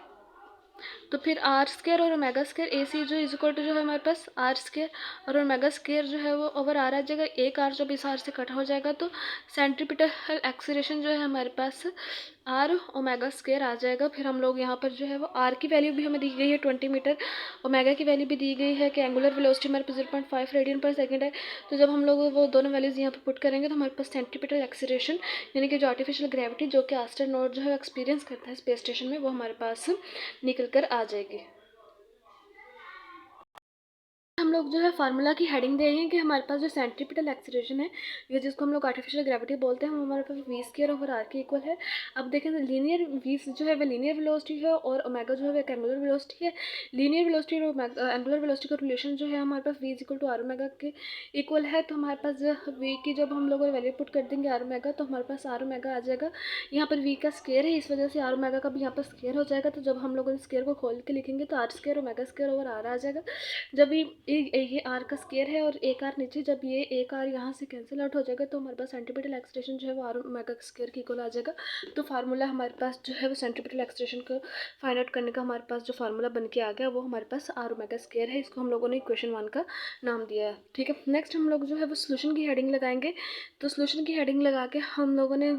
तो फिर r² और ओमेगा स्केयर AC जो इज इक्वल टू जो है हमारे पास r² और ओमेगा स्केयर जो है वो ओवर r आ जाएगा। एक r जब इस r से कट हो जाएगा तो सेंट्रीपिटल एक्सीलरेशन जो है हमारे पास r ओमेगा स्केयर आ जाएगा। फिर हम लोग यहाँ पर जो है वो r की वैल्यू भी हमें दी गई है 20 मीटर, ओमेगा की वैल्यू भी दी गई है कि एंगुलर वेलोसिटी हमारे पास 0.5 रेडियन पर सेकेंड है। तो जब हम लोग वो दोनों वैल्यूज़ यहाँ पर पुट करेंगे तो हमारे पास सेंट्रीपिटल एक्सीलरेशन यानी कि जो आर्टिफिशियल ग्रेविटी जो कि एस्ट्रोनॉट जो है एक्सपीरियंस करता है स्पेस स्टेशन में, वो हमारे पास निकल कर आ जाएगी। हम लोग जो है फार्मूला की हेडिंग दे रहे हैं कि हमारे पास जो सेंट्रीपिटल एक्सीलरेशन है या जिसको हम लोग आर्टिफिशियल ग्रेविटी बोलते हैं, वो हमारे पास v² ओवर r के इक्वल है। अब देखें तो लीनियर v जो है वह लीनियर वेलोसिटी है और ओमेगा जो है वह एंगुलर वेलोसिटी है। लीनियर वेलोसिटी और एंगुलर वेलोसिटी का रिलेशन जो है हमारे पास v is equal to r omega के इक्वल है। तो हमारे पास v की जब हम लोग वैल्यू पुट कर देंगे r ओमेगा, तो हमारे पास r ओमेगा आ जाएगा। यहाँ पर v का स्केयर है, इस वजह से r ओमेगा का भी यहाँ पर स्केयर हो जाएगा। तो जब हम लोग इस स्केयर को खोल के लिखेंगे तो r² omega square over r आ जाएगा। जब ये r का स्केयर है और एक r नीचे, जब ये एक r यहाँ से कैंसिल आउट हो जाएगा तो हमारे पास सेंट्रीपिटल एक्सीलरेशन जो है वो r ओमेगा स्केयर की इक्वल आ जाएगा। तो फार्मूला हमारे पास जो है वो सेंट्रीपिटल एक्सीलरेशन को फाइंड आउट करने का हमारे पास जो फार्मूला बन के आ गया वो हमारे पास r ओमेगा स्केयर है। इसको हम लोगों ने इक्वेशन 1 का नाम दिया है, ठीक है। नेक्स्ट हम लोग जो है वो सोल्यूशन की हेडिंग लगाएंगे। तो सोल्यूशन की हेडिंग लगा के हम लोगों ने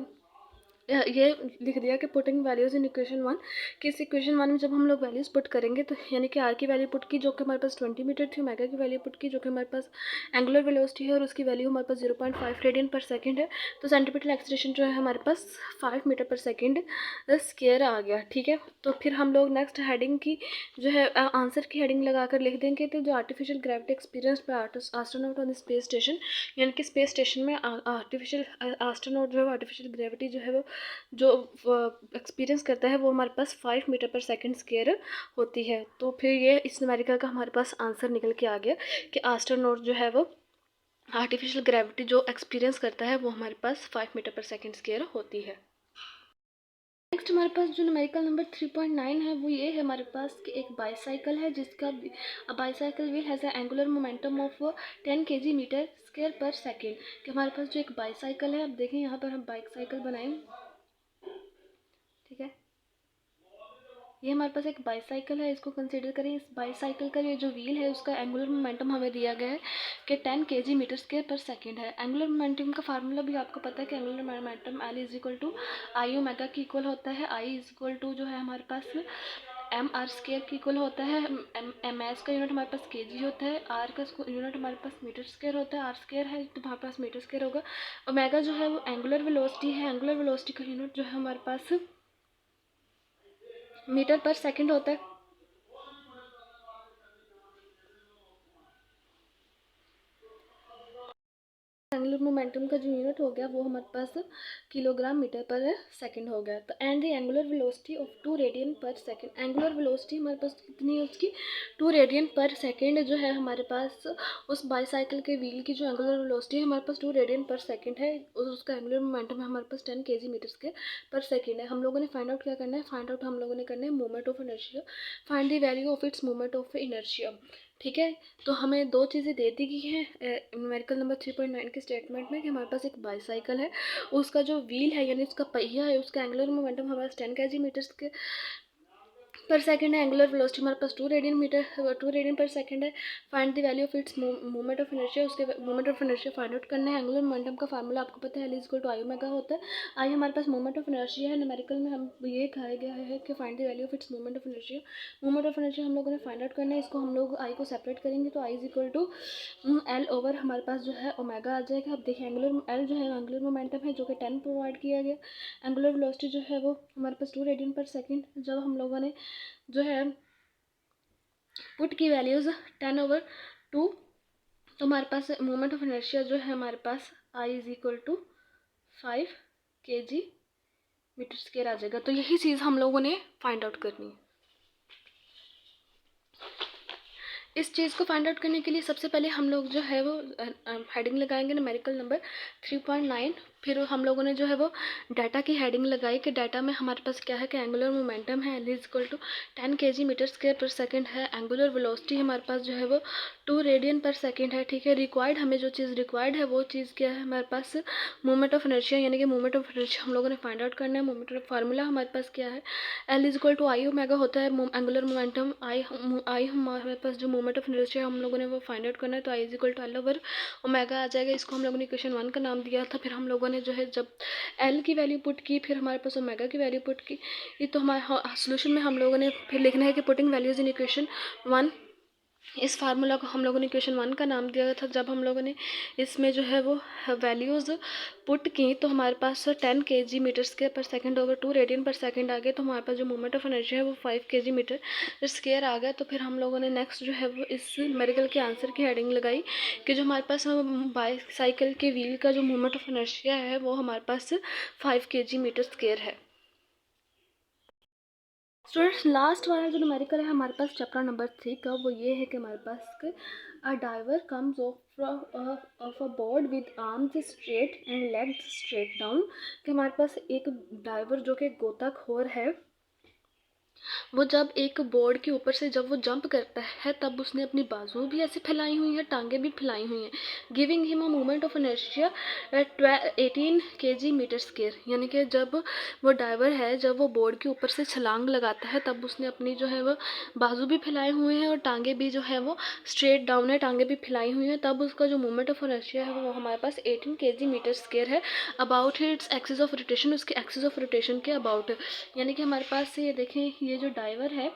ये लिख दिया कि पुटिंग वैल्यूज़ इन इक्वेशन 1, कि इस इक्वेशन 1 में जब हम लोग वैल्यूज़ पुट करेंगे तो यानी कि r की वैल्यू पुट की जो कि हमारे पास 20 मीटर थी, ओमेगा की वैल्यू पुट की जो कि हमारे पास एंगुलर वेलोसिटी है और उसकी वैल्यू हमारे पास 0.5 रेडियन पर सेकंड है। तो सेंट्रीपिटल एक्सीलरेशन जो है हमारे पास 5 मीटर पर सेकेंड स्क्वायर आ गया, ठीक है। तो फिर हम लोग नेक्स्ट हेडिंग की जो है आंसर की हेडिंग लगा कर लिख देंगे। तो जो artificial gravity experience by astronaut on the space station, यानी कि स्पेस स्टेशन में आर्टिफिशियल एस्ट्रोनॉट जो है आर्टिफिशियल ग्रेविटी जो है वो जो एक्सपीरियंस करता है वो हमारे पास 5 मीटर पर सेकंड स्क्वायर होती है। तो फिर ये इस न्यूमेरिकल का हमारे पास आंसर निकल के आ गया कि एस्ट्रोनॉट जो है वो आर्टिफिशियल ग्रेविटी जो एक्सपीरियंस करता है वो हमारे पास 5 मीटर पर सेकंड स्क्वायर होती है। नेक्स्ट हमारे पास जो न्यूमेरिकल नंबर 3.9 है वो ये है हमारे पास कि एक बाईसाइकिल है जिसका bicycle wheel has a angular momentum of 10 kg metre square per second. कि हमारे पास जो एक बाईसाइकिल है, अब देखें यहाँ पर हम बाइक साइकिल बनाएं, ठीक है। ये हमारे पास एक बाईसाइकिल है, इसको कंसीडर करें। इस बाईसाइकिल का ये जो व्हील है उसका एंगुलर मोमेंटम हमें दिया गया है कि 10 kg metre square per second है। एंगुलर मोमेंटम का फार्मूला भी आपको पता है कि angular momentum L is equal to I omega की इक्वल होता है। आई इज इक्वल टू जो है हमारे पास एम आर स्क्वायर की इक्वल होता है। एम एस का यूनिट हमारे पास kg होता है, आर का यूनिट हमारे पास मीटर स्क्वायर होता है। आर स्क्वायर है तो हमारे पास मीटर स्क्वायर होगा। ओमेगा जो है वो एंगुलर वेलोसिटी है, एंगुलर वेलोसिटी का यूनिट जो है हमारे पास मीटर पर सेकंड होता है। एंगुलर मोमेंटम का जो यूनिट हो गया वो हमारे पास किलोग्राम मीटर पर सेकंड हो गया। तो and the angular velocity of 2 radian per second, angular velocity हमारे पास कितनी है उसकी 2 रेडियन पर सेकंड जो है हमारे पास उस बाईसाइकिल के व्हील की जो एंगुलर वेलोसिटी है हमारे पास 2 रेडियन पर सेकंड है और उसका एंगुलर मोमेंटम है हमारे पास 10 kg मीटर के पर सेकंड है। हम लोगों ने फाइंड आउट क्या करना है, फाइंड आउट हम लोगों ने करना है moment of inertia, find the value of its moment of inertia, ठीक है। तो हमें दो चीज़ें दे दी गई हैं न्यूमेरिकल नंबर 3.9 के स्टेटमेंट में कि हमारे पास एक बाईसाइकिल है, उसका जो व्हील है यानी उसका पहिया है उसका एंगुलर मोमेंटम हमारे पास 10 kg मीटर्स के पर सेकंड है। एंगुलर वेलोसिटी हमारे पास 2 रेडियन पर सेकंड है। Find the value of its moment of inertia, उसके moment of inertia find out करना है। एंगुलर मोमेंटम का फार्मूला आपको पता है L equal to I omega होता है। आई हमारे पास मोमेंट ऑफ इनर्शिया है, न्यूमेरिकल में हम ये कहा गया है कि find the value of its moment of inertia. Moment of inertia हम लोगों ने फाइंड आउट करना है, इसको हम लोग आई को सेपरेट करेंगे तो I is equal to L over हमारे पास जो है ओमेगा आ जाएगा। अब देखिए एंगुलर एल जो है एंगुलर मोमेंटम है जो कि 10 प्रोवाइड किया गया। एंगुलर वेलोसिटी जो है वो हमारे पास 2 रेडियन पर सेकेंड। जब हम लोगों ने जो है पुट की वैल्यूज़ 10/2, तो हमारे पास मोमेंट ऑफ इनर्शिया जो है हमारे पास I is equal to 5 kg metre square आ जाएगा। तो यही चीज़ हम लोगों ने फाइंड आउट करनी है। इस चीज़ को फाइंड आउट करने के लिए सबसे पहले हम लोग जो है वो हेडिंग लगाएंगे न्यूमेरिकल नंबर 3.9। फिर हम लोगों ने जो है वो डाटा की हेडिंग लगाई कि डाटा में हमारे पास क्या है कि एंगुलर मोमेंटम है L equal to 10 kg metre square per second है। एंगुलर वेलोसिटी हमारे पास जो है वो 2 रेडियन पर सेकंड है। ठीक है, रिक्वायर्ड हमें जो चीज़ रिक्वायर्ड है वो चीज़ क्या है हमारे पास, मोमेंट ऑफ इनर्शिया, यानी कि मोमेंट ऑफ इनर्शिया हम लोगों ने फाइंड आउट करना है। मोमेंट ऑफ फार्मूला हमारे पास क्या है, L equal to I omega होता है एंगुलर मोमेंटम। आई हमारे पास जो मोमेंट ऑफ इनर्शिया हम लोगों ने वो फाइंड आउट करना है, तो I equal to L over omega आ जाएगा। इसको हम लोगों ने इक्वेशन 1 का नाम दिया था। फिर हम लोगों ने जो है जब एल की वैल्यू पुट की, फिर हमारे पास ओमेगा की वैल्यू पुट की, ये तो हमारे सोल्यूशन में हम लोगों ने फिर लिखना है कि पुटिंग वैल्यूज इन इक्वेशन 1। इस फार्मूला को हम लोगों ने इक्वेशन 1 का नाम दिया था। जब हम लोगों ने इसमें जो है वो वैल्यूज़ पुट की तो हमारे पास 10 kg metre square per second over 2 radian per second आ गए। तो हमारे पास जो मोमेंट ऑफ एनर्जी है वो 5 kg मीटर स्क्वायर आ गया। तो फिर हम लोगों ने नेक्स्ट जो है वो इस न्यूमेरिकल के आंसर की हेडिंग लगाई कि जो हमारे पास बाईसाइकिल के व्हील का जो मोमेंट ऑफ एनर्जिया है वो हमारे पास 5 kg मीटर स्क्वायर है। स्टूडेंट्स, लास्ट वाला जो न्यूमेरिकल है हमारे पास चैप्टर नंबर 3 का, वो ये है कि हमारे पास a diver comes off a board with arms straight and legs straight down. कि हमारे पास एक डाइवर जो कि गोताखोर है, वो जब एक बोर्ड के ऊपर से जब वो जंप करता है तब उसने अपनी बाजुएं भी ऐसे फैलाई हुई हैं, टांगें भी फैलाई हुई हैं, giving him a movement of inertia 18 kg metre square. यानी कि जब वो डाइवर है, जब वो बोर्ड के ऊपर से छलांग लगाता है तब उसने अपनी जो है वो बाजू भी फैलाए हुए हैं और टांगें भी जो है वो स्ट्रेट डाउन है, टांगें भी फैलाई हुई हैं, तब उसका जो मूवमेंट ऑफ इनर्शिया है वो हमारे पास 18 kg मीटर स्क्वायर है। About its axis of rotation, उसके एक्सिस ऑफ रोटेशन के अबाउट। यानी कि हमारे पास से ये देखें, ये जो डाइवर है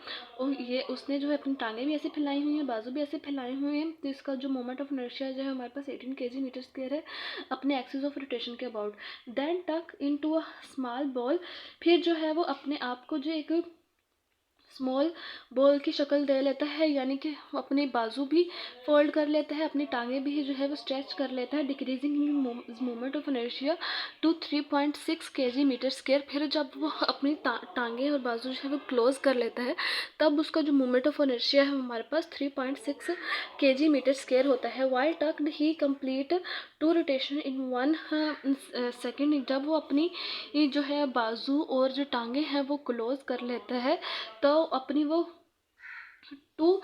ये उसने जो है अपनी टांगें भी ऐसे फैलाई हुई हैं, बाजू भी ऐसे फैलाए हुए हैं, तो इसका जो मोमेंट ऑफ इनर्शिया जो है हमारे पास 18 kg मीटर स्क्वायर है अपने एक्सिस ऑफ रोटेशन के अबाउट। देन टक इनटू अ स्मॉल बॉल, फिर जो है वो अपने आप को जो एक स्मॉल बॉल की शक्ल दे लेता है, यानी कि अपने बाजू भी फोल्ड कर लेता है, अपनी टांगें भी जो है वो स्ट्रेच कर लेता है, decreasing moment of inertia to 3.6 kg metre square. फिर जब वो अपनी टांगें और बाजू जो है वो क्लोज कर लेता है तब उसका जो मोमेंट ऑफ इनर्शिया है हमारे पास 3.6 kg मीटर स्क्वायर होता है। While tucked he complete 2 rotation in 1 second. जब वो अपनी जो है बाजू और जो टांगें हैं वो क्लोज कर लेता है तो अपनी वो टू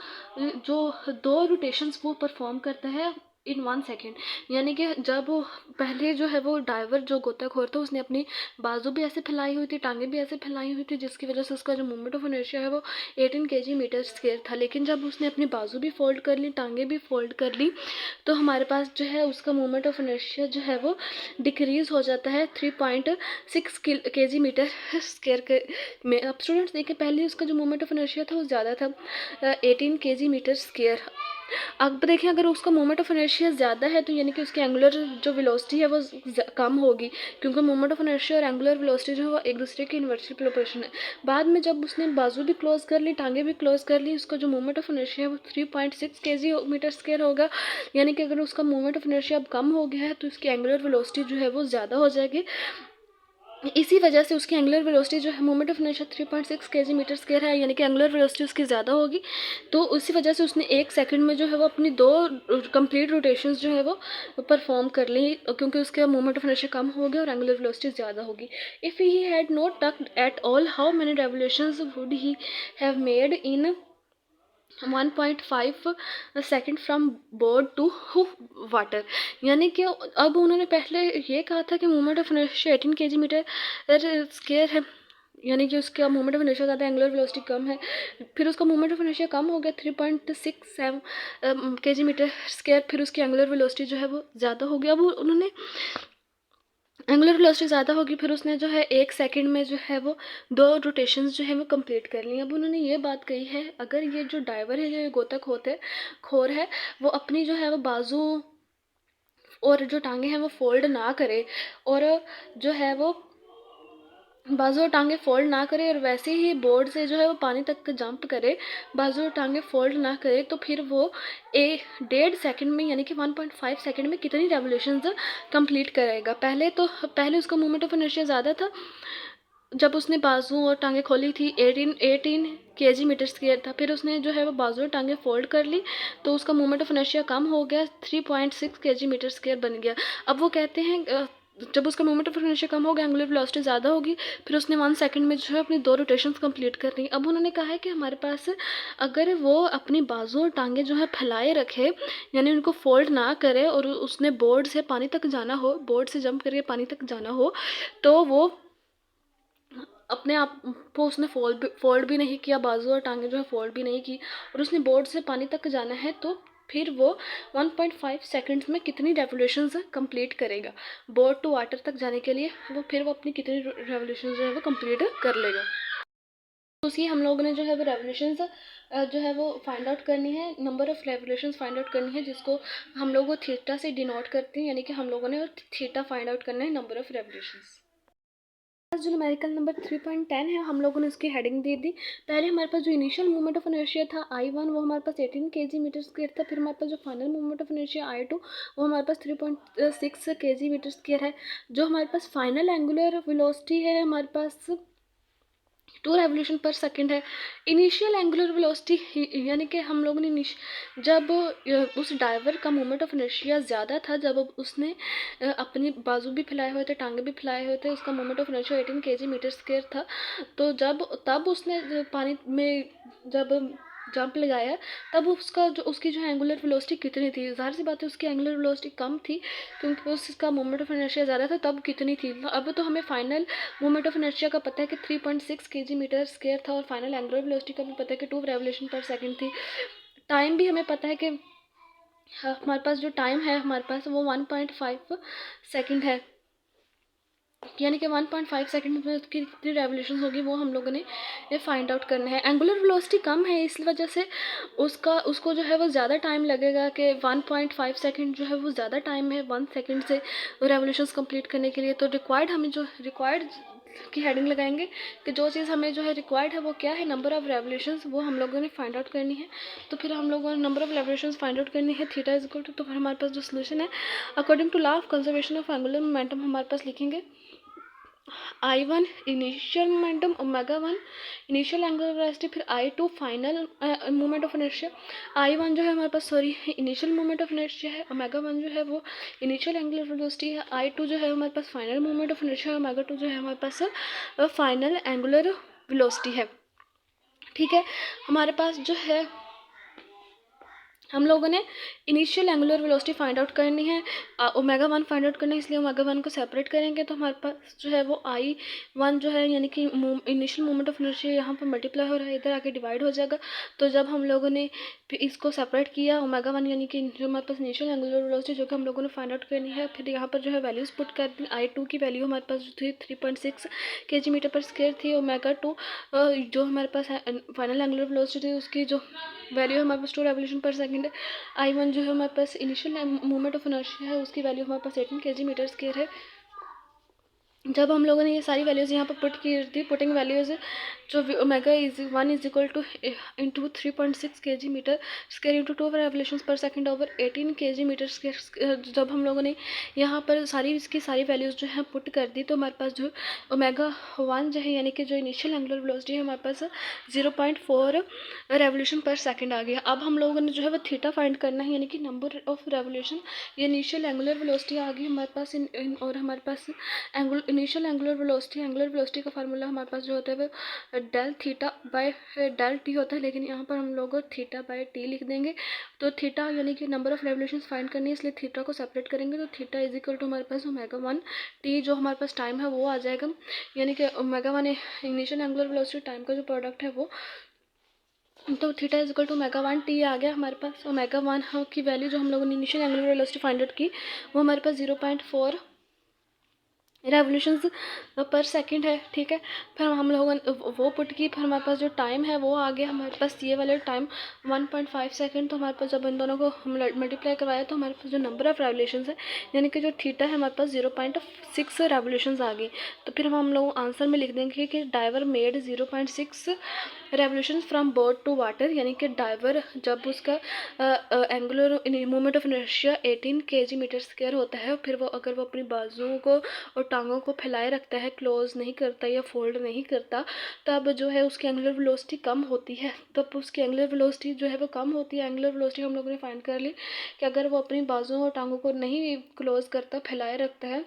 जो 2 रोटेशंस वो परफॉर्म करता है इन 1 सेकेंड। यानी कि जब वो पहले जो है वो डाइवर जो गोताखोर था उसने अपनी बाजू भी ऐसे फैलाई हुई थी, टांगें भी ऐसे फैलाई हुई थी, जिसकी वजह से उसका जो मोमेंट ऑफ इनर्शिया है वो 18 kg मीटर स्क्वायर था। लेकिन जब उसने अपनी बाजू भी फोल्ड कर ली, टांगें भी फोल्ड कर ली, तो हमारे पास जो है उसका मोमेंट ऑफ इनर्शिया जो है वो डिक्रीज हो जाता है 3.6 kg मीटर स्क्वायर के में। अब स्टूडेंट्स देखिए, पहले उसका जो मोमेंट ऑफ इनर्शिया था वो ज़्यादा था 18 kg मीटर स्क्वायर। अब देखें, अगर उसका मोमेंट ऑफ इनर्शिया ज़्यादा है तो यानी कि उसकी एंगुलर जो वेलोसिटी है वो कम होगी, क्योंकि मोमेंट ऑफ इनर्शिया और एंगुलर वेलोसिटी जो है वो एक दूसरे की इन्वर्सली प्रोपोर्शन है। बाद में जब उसने बाजू भी क्लोज कर ली, टांगे भी क्लोज कर ली, उसका जो मोमेंट ऑफ इनर्शिया है वो 3.6 kg मीटर स्क्वायर होगा। यानी कि अगर उसका मोमेंट ऑफ इनर्शिया अब कम हो गया है तो उसकी एंगुलर वेलोसिटी जो है वो ज़्यादा हो जाएगी। इसी वजह से उसकी एंगुलर वेलोसिटी जो है, moment of inertia 3.6 kg metre square है, यानी कि एंगुलर वेलोसिटी उसकी ज़्यादा होगी। तो उसी वजह से उसने 1 सेकंड में जो है वो अपनी 2 कंप्लीट रोटेशंस जो है वो परफॉर्म कर ली, क्योंकि उसका मोमेंट ऑफ इनर्शिया कम हो गया और एंगुलर वेलोसिटी ज़्यादा होगी। If he had not tucked at all, how many revolutions would he have made in 1.5 second from board to water. यानी कि अब उन्होंने पहले ये कहा था कि moment of inertia 18 kg metre square है, यानी कि उसका मोमेंट ऑफ इनर्शिया ज़्यादा, एंगुलर वेलोसिटी कम है। फिर उसका मोमेंट ऑफ इनर्शिया कम हो गया 3.67 kg मीटर स्क्वायर, फिर उसकी एंगुलर वेलोसिटी जो है वो ज़्यादा हो गया। अब उन्होंने एंगुलर वेलोसिटी ज़्यादा होगी, फिर उसने जो है 1 सेकंड में जो है वो 2 रोटेशंस जो है वो कंप्लीट कर ली। अब उन्होंने ये बात कही है, अगर ये जो डाइवर है, जो ये गोताखोर है, वो अपनी जो है वो बाजू और जो टांगे हैं वो फोल्ड ना करे, और जो है वो बाजू और टांगे फोल्ड ना करे, और वैसे ही बोर्ड से जो है वो पानी तक जंप करे, बाजू और टांगे फोल्ड ना करे, तो फिर वो 1.5 सेकंड में, यानी कि 1.5 सेकंड में कितनी रेवोल्यूशंस कंप्लीट करेगा। पहले उसका मोमेंट ऑफ इनर्शिया ज़्यादा था जब उसने बाजू और टांगें खोली थी 18 केजी मीटर स्क्वायर था। फिर उसने जो है वो बाजू और टांगें फोल्ड कर ली तो उसका मोमेंट ऑफ इनर्शिया कम हो गया, 3.6 केजी मीटर स्क्वायर बन गया। अब वो कहते हैं जब उसका मोमेंट ऑफ इनर्शिया कम हो गया, एंगुलर वेलोसिटी ज़्यादा होगी। फिर उसने 1 सेकंड में जो है अपनी 2 रोटेशंस कंप्लीट कर ली। अब उन्होंने कहा है कि हमारे पास अगर वो अपनी बाजू और टांगें जो है फैलाए रखे, यानी उनको फोल्ड ना करे, और उसने बोर्ड से पानी तक जाना हो, बोर्ड से जंप करके पानी तक जाना हो, तो वो अपने आप को उसने फोल्ड भी नहीं किया, बाजू और टांगे जो है फोल्ड भी नहीं की, और उसने बोर्ड से पानी तक जाना है, तो फिर वो 1.5 सेकंड्स में कितनी रेवोल्यूशंस कंप्लीट करेगा बोर्ड टू वाटर तक जाने के लिए। फिर वो अपनी कितनी रेवोल्यूशंस जो है वो कंप्लीट कर लेगा। तो उसकी हम लोगों ने जो है वो रेवोल्यूशंस जो है वो फाइंड आउट करनी है, number of revolutions find out करनी है, जिसको हम लोग वो थीटा से डिनोट करते हैं, यानी कि हम लोगों ने थीटा फाइंड आउट करना है, नंबर ऑफ रेवोल्यूशंस। जो न्यूमेरिकल नंबर 3.10 है, हम लोगों ने उसकी हेडिंग दे दी। पहले हमारे पास जो इनिशियल मूवमेंट ऑफ इनर्शिया था I1, वो हमारे पास 18 केजी मीटर स्क्वायर था। फिर हमारे पास जो final movement of inertia I2, वो हमारे पास 3.6 केजी मीटर स्क्वायर है। जो हमारे पास फाइनल एंगुलर वेलोसिटी है, हमारे पास 2 रेवोल्यूशन पर सेकंड है। इनिशियल एंगुलर वेलोसिटी यानी कि हम लोगों ने जब उस डाइवर का मोमेंट ऑफ इनर्शिया ज़्यादा था, जब उसने अपनी बाजू भी फैलाए हुए थे, टांगे भी फैलाए हुए थे, उसका moment of inertia 18 KG metre square था। तो तब उसने पानी में जब जंप लगाया, तब उसकी जो एंगुलर वेलोसिटी कितनी थी? ज़ाहिर सी बात है उसकी एंगुलर वेलोसिटी कम थी, क्योंकि उसका मोमेंट ऑफ इनर्शिया ज़्यादा था। तब कितनी थी? अब तो हमें फाइनल मोमेंट ऑफ इनर्शिया का पता है कि 3.6 केजी मीटर स्क्वायर था, और फाइनल एंगुलर वेलोसिटी का भी पता है कि 2 रेवोल्यूशन पर सेकंड थी। टाइम भी हमें पता है कि हमारे पास जो टाइम है, हमारे पास वो 1.5 सेकंड है, यानी कि 1.5 सेकंड में उसकी कितनी रेवोल्यूशन होगी वो हम लोगों ने ये फाइंड आउट करना है। एंगुलर वेलोसिटी कम है, इस वजह से उसको जो है वो ज़्यादा टाइम लगेगा, कि 1.5 सेकंड जो है वो ज़्यादा टाइम है 1 सेकंड से रेवोल्यूशंस कंप्लीट करने के लिए। तो रिक्वायर्ड की हेडिंग लगाएंगे कि जो चीज़ हमें जो है रिक्वायर्ड है वो क्या है, नंबर ऑफ रेवोल्यूशंस, वो हम लोगों ने फाइंड आउट करनी है। तो फिर हम लोगों ने number of revolutions find out करनी है, थीटा इज इक्वल टू, तो फिर हमारे पास जो सोल्यूशन है according to law of conservation of angular momentum हमारे पास लिखेंगे I1 initial momentum, omega 1 initial angular velocity, फिर I2 final moment of inertia. I1 जो है हमारे पास इनिशियल मोमेंट ऑफ इनर्शिया है, ओमेगा 1 जो है वो इनिशियल एंगुलर वेलोसिटी है। I2 जो है हमारे पास फाइनल मोमेंट ऑफ इनर्शिया है, ओमेगा 2 जो है हमारे पास फाइनल एंगुलर वेलोसिटी है। ठीक है, हमारे पास जो है हम लोगों ने initial angular velocity find out करनी है, ओमेगा 1 फाइंड आउट करना है, इसलिए ओमेगा 1 को सेपरेट करेंगे तो हमारे पास जो है वो I1 जो है, यानी कि इनिशियल मोमेंट ऑफ इनर्शिया यहाँ पर मल्टीप्लाई हो रहा है, इधर आके डिवाइड हो जाएगा। तो जब हम लोगों ने इसको सेपरेट किया, ओमेगा 1 यानी कि जो हमारे पास इनिशियल एंगुलर वेलोसिटी जो कि हम लोगों ने फाइंड आउट करनी है, फिर यहाँ पर जो है वैल्यूज़ पुट कर दी। I2 की वैल्यू हमारे पास जो थी 3.6 केजी मीटर पर स्क्वायर थी। ओमेगा 2 जो हमारे पास फाइनल एंगुलर वेलोसिटी थी, उसकी जो वैल्यू हमारे पास 2 रेवोल्यूशन पर सेकंड है। I1 जो है हमारे पास इनिशियल मूवमेंट ऑफ इनर्शिया है, उसकी वैल्यू हमारे पास 18 केजी मीटर स्क्वायर है। जब हम लोगों ने ये सारी वैल्यूज़ यहाँ पर पुट की थी, पुटिंग वैल्यूज़ जो omega 1 is equal to into 3.6 kg metre square into 2 revolutions per second over 18 KG metre square. जब हम लोगों ने यहाँ पर इसकी सारी वैल्यूज़ जो है पुट कर दी, तो हमारे पास जो ओमेगा 1 जो है, यानी कि जो इनिशियल एंगुलर वेलोसिटी है, हमारे पास 0.4 रेवोल्यूशन पर सेकंड आ गया। अब हम लोगों ने जो है वो थीटा फाइंड करना है, यानी कि नंबर ऑफ रेवोल्यूशन। ये इनिशियल एंगुलर वेलोसिटी आ गई हमारे पास और हमारे पास इनिशियल एंगुलर वेलोसिटी का फार्मूला हमारे पास जो होता है वो del theta by del T होता है, लेकिन यहाँ पर हम लोग थीटा बाय टी लिख देंगे। तो थीटा यानी कि नंबर ऑफ रेवोल्यूशंस फाइंड करनी है, इसलिए थीटा को सेपरेट करेंगे, तो थीटा इज इक्वल टू हमारे पास ओमेगा 1 टी, जो हमारे पास टाइम है वो आ जाएगा, यानी कि omega 1 initial angular velocity time का जो प्रोडक्ट है वो, तो theta is equal to omega 1 T आ गया हमारे पास। ओमेगा 1 की वैल्यू जो हम लोगों ने initial angular velocity find out की, वो हमारे पास 0.4 रेवोल्यूशंस पर सेकंड है। ठीक है, फिर हम लोगों ने वो पुट की, फिर हमारे पास जो टाइम है वो आ गया हमारे पास, ये वाला टाइम 1.5 सेकंड। तो हमारे पास जब इन दोनों को हम मल्टीप्लाई करवाया, तो हमारे पास जो नंबर ऑफ रेवोल्यूशंस है, यानी कि जो थीटा है, हमारे पास 0.6 रेवोल्यूशंस आ गई। तो फिर हम लोग आंसर में लिख देंगे कि diver made 0.6 revolution from board to water, यानी कि डाइवर जब उसका angular moment of inertia 18 KG metre square होता है, फिर वो अगर वो अपनी बाजुओं को और टांगों को फैलाए रखता है, क्लोज नहीं करता या फोल्ड नहीं करता, तब जो है उसकी एंगुलर वेलोसिटी कम होती है। तब उसकी एंगुलर वेलोसिटी जो है वो कम होती है। एंगुलर वेलोसिटी हम लोगों ने फाइंड कर ली कि अगर वो अपनी बाजुओं और टांगों को नहीं क्लोज करता, फैलाए रखता है,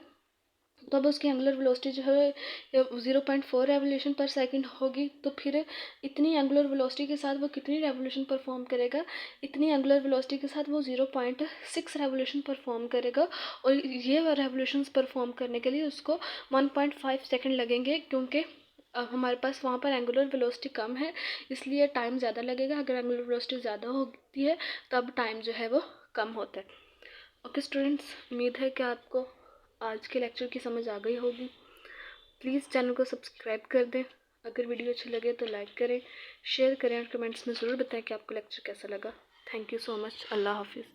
तो अब उसकी एंगुलर वेलोसिटी जो है 0.4 रेवोल्यूशन पर सेकंड होगी। तो फिर इतनी एंगुलर वेलोसिटी के साथ वो कितनी रेवोल्यूशन परफॉर्म करेगा? इतनी एंगुलर वेलोसिटी के साथ वो 0.6 रेवोल्यूशन परफॉर्म करेगा। और ये रेवोल्यूशंस परफॉर्म करने के लिए उसको 1.5 सेकंड लगेंगे, क्योंकि हमारे पास वहाँ पर एंगुलर वेलोसिटी कम है, इसलिए टाइम ज़्यादा लगेगा। अगर एंगुलर वेलोसिटी ज़्यादा होती है तब टाइम जो है वो कम होता है। ओके स्टूडेंट्स, उम्मीद है कि आपको आज के लेक्चर की समझ आ गई होगी। प्लीज़ चैनल को सब्सक्राइब कर दें। अगर वीडियो अच्छी लगे तो लाइक करें, शेयर करें और कमेंट्स में ज़रूर बताएं कि आपको लेक्चर कैसा लगा। Thank you so much. अल्लाह हाफिज़।